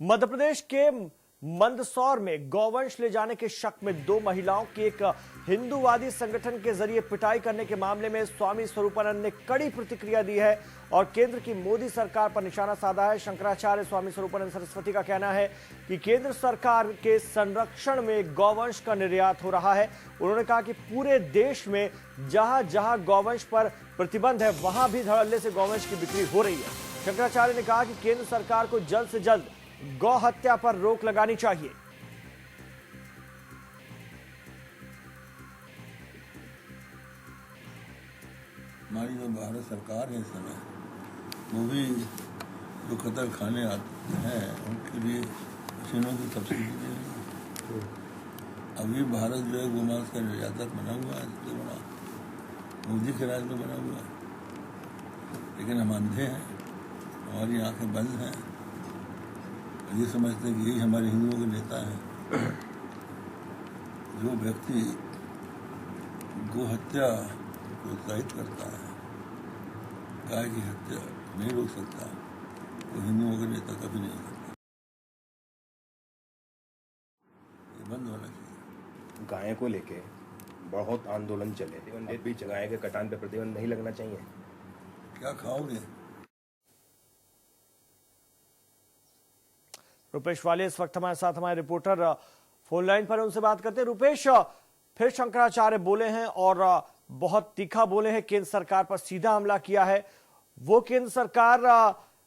मध्य प्रदेश के मंदसौर में गौवंश ले जाने के शक में 2 महिलाओं की एक हिंदूवादी संगठन के जरिए पिटाई करने के मामले में स्वामी स्वरूपानंद ने कड़ी प्रतिक्रिया दी है और केंद्र की मोदी सरकार पर निशाना साधा है। शंकराचार्य स्वामी स्वरूपानंद सरस्वती का कहना है कि केंद्र सरकार के संरक्षण में गौवंश का निर्यात हो रहा है। उन्होंने कहा कि पूरे देश में जहां जहां गौवंश पर प्रतिबंध है वहां भी धड़ल्ले से गौवंश की बिक्री हो रही है। शंकराचार्य ने कहा कि केंद्र सरकार को जल्द से जल्द गौ हत्या पर रोक लगानी चाहिए। हमारी जो भारत सरकार है इस समय वो भी जो कतल खाने आते हैं उनके लिए मशीनों की सब्सिडी दे रही है। अभी भारत जो है गोमांस का निर्यातक बना हुआ है, इसलिए बना मोदी के राज में बना हुआ है। लेकिन हम अंधे हैं, हमारी आंखें बंद हैं, ये समझते हैं कि यही हमारे हिंदुओं के नेता हैं। जो व्यक्ति गो हत्या प्रोत्साहित करता है, गाय की हत्या नहीं रोक सकता, वो हिंदुओं के नेता कभी नहीं सकता। ये बंद होना चाहिए। गाय को लेके बहुत आंदोलन चले, अब भी गाय के कटान पे प्रतिबंध नहीं लगना चाहिए। क्या खाओगे? रुपेश वाले इस वक्त हमारे साथ, हमारे रिपोर्टर फोन लाइन पर, उनसे बात करते हैं। रुपेश, फिर शंकराचार्य बोले हैं और बहुत तीखा बोले हैं, केंद्र सरकार पर सीधा हमला किया है। वो केंद्र सरकार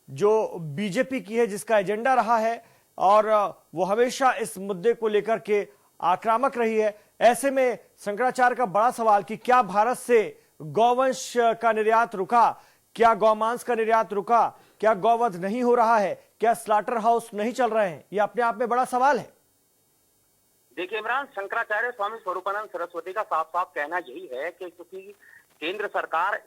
जो बीजेपी की है, जिसका एजेंडा रहा है और वो हमेशा इस मुद्दे को लेकर के आक्रामक रही है। ऐसे में शंकराचार्य का बड़ा सवाल कि क्या भारत से गौवंश का निर्यात रुका, क्या गौमांस का निर्यात रुका, क्या गौवध नहीं हो रहा है, क्या स्लाटर हाउस नहीं चल रहे हैं? यह अपने आप में बड़ा सवाल है। देखिए इमरान, शंकराचार्य स्वामी स्वरूपानंद सरस्वती का साफ साफ कहना यही है कि क्योंकि केंद्र सरकार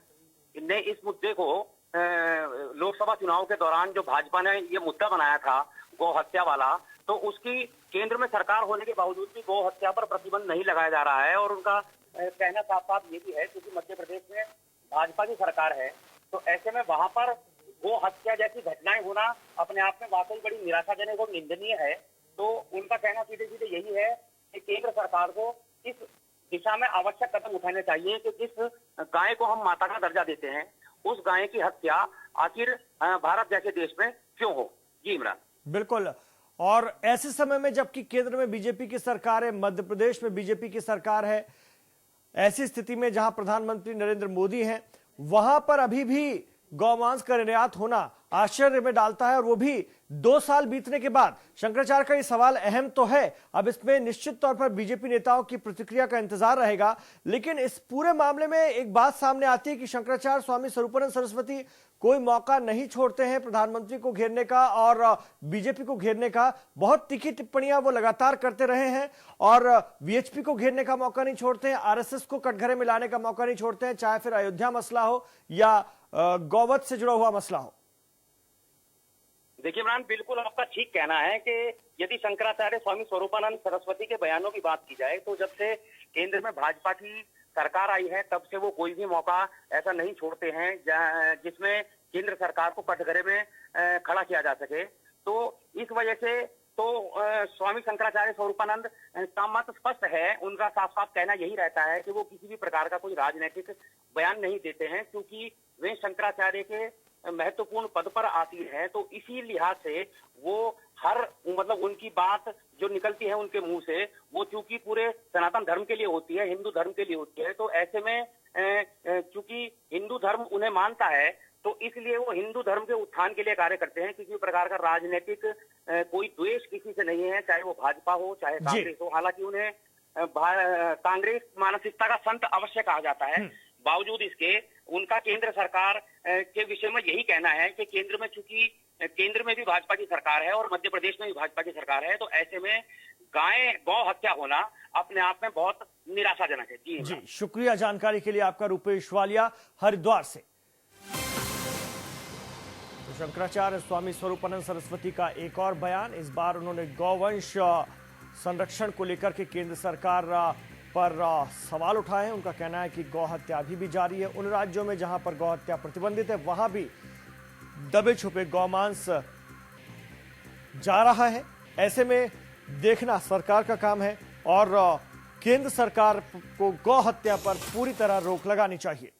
ने इस मुद्दे को लोकसभा चुनाव के दौरान जो भाजपा ने ये मुद्दा बनाया था गौ हत्या वाला, तो उसकी केंद्र में सरकार होने के बावजूद भी गौ हत्या पर प्रतिबंध नहीं लगाया जा रहा है। और उनका कहना साफ साफ ये भी है क्योंकि मध्य प्रदेश में भाजपा की सरकार है, तो ऐसे में वहां पर गो हत्या जैसी घटनाएं होना अपने आप में वाकई बड़ी निराशाजनक और निंदनीय है। तो उनका कहना सीधे सीधे यही है कि केंद्र सरकार को इस दिशा में आवश्यक कदम उठाने चाहिए कि जिस गाय को हम माता का दर्जा देते हैं, उस गाय की हत्या आखिर भारत जैसे देश में क्यों हो। जी इमरान, बिल्कुल। और ऐसे समय में जबकि केंद्र में बीजेपी की सरकार है, मध्य प्रदेश में बीजेपी की सरकार है, ऐसी स्थिति में जहां प्रधानमंत्री नरेंद्र मोदी हैं, वहां पर अभी भी गौमांस का निर्यात होना आश्चर्य में डालता है, और वो भी 2 साल बीतने के बाद। शंकराचार्य का ये सवाल अहम तो है, अब इसमें निश्चित तौर पर बीजेपी नेताओं की प्रतिक्रिया का इंतजार रहेगा। लेकिन इस पूरे मामले में एक बात सामने आती है कि शंकराचार्य स्वामी स्वरूपानंद सरस्वती कोई मौका नहीं छोड़ते हैं प्रधानमंत्री को घेरने का और बीजेपी को घेरने का। बहुत तीखी टिप्पणियां वो लगातार करते रहे हैं और वीएचपी को घेरने का मौका नहीं छोड़ते हैं, आरएसएस को कटघरे में लाने का मौका नहीं छोड़ते हैं, चाहे फिर अयोध्या मसला हो या गौवध से जुड़ा हुआ मसला हो। देखिए इमरान, बिल्कुल आपका ठीक कहना है कि यदि शंकराचार्य स्वामी स्वरूपानंद सरस्वती के बयानों की बात की जाए तो जब से केंद्र में भाजपा की सरकार आई है तब से वो कोई भी मौका ऐसा नहीं छोड़ते हैं जिसमें केंद्र सरकार को कटघरे में खड़ा किया जा सके। तो इस वजह से तो स्वामी शंकराचार्य स्वरूपानंद का मत स्पष्ट है। उनका साफ साफ कहना यही रहता है कि वो किसी भी प्रकार का कोई राजनीतिक बयान नहीं देते हैं, क्योंकि वे शंकराचार्य के महत्वपूर्ण पद पर आसीन है। तो इसी लिहाज से वो हर उनकी बात जो निकलती है उनके मुंह से, वो चूंकि पूरे सनातन धर्म के लिए होती है, हिंदू धर्म के लिए होती है, तो ऐसे में चूंकि हिंदू धर्म उन्हें मानता है तो इसलिए वो हिंदू धर्म के उत्थान के लिए कार्य करते हैं। किसी प्रकार का राजनीतिक कोई द्वेष किसी से नहीं है, चाहे वो भाजपा हो चाहे कांग्रेस हो। हालांकि उन्हें कांग्रेस मानसिकता का संत अवश्य कहा जाता है, बावजूद इसके उनका केंद्र सरकार के विषय में यही कहना है कि केंद्र में चूंकि केंद्र में भी भाजपा की सरकार है और मध्य प्रदेश में भी भाजपा की सरकार है, तो ऐसे में गौ हत्या होना अपने आप में बहुत निराशाजनक है। जी शुक्रिया जानकारी के लिए आपका, रुपेश वालिया हरिद्वार से। तो शंकराचार्य स्वामी स्वरूपानंद सरस्वती का एक और बयान, इस बार उन्होंने गौवंश संरक्षण को लेकर के केंद्र सरकार पर सवाल उठाए हैं। उनका कहना है कि गौ हत्या अभी भी जारी है। उन राज्यों में जहां पर गौ हत्या प्रतिबंधित है वहां भी दबे छुपे गौमांस जा रहा है। ऐसे में देखना सरकार का काम है और केंद्र सरकार को गौ हत्या पर पूरी तरह रोक लगानी चाहिए।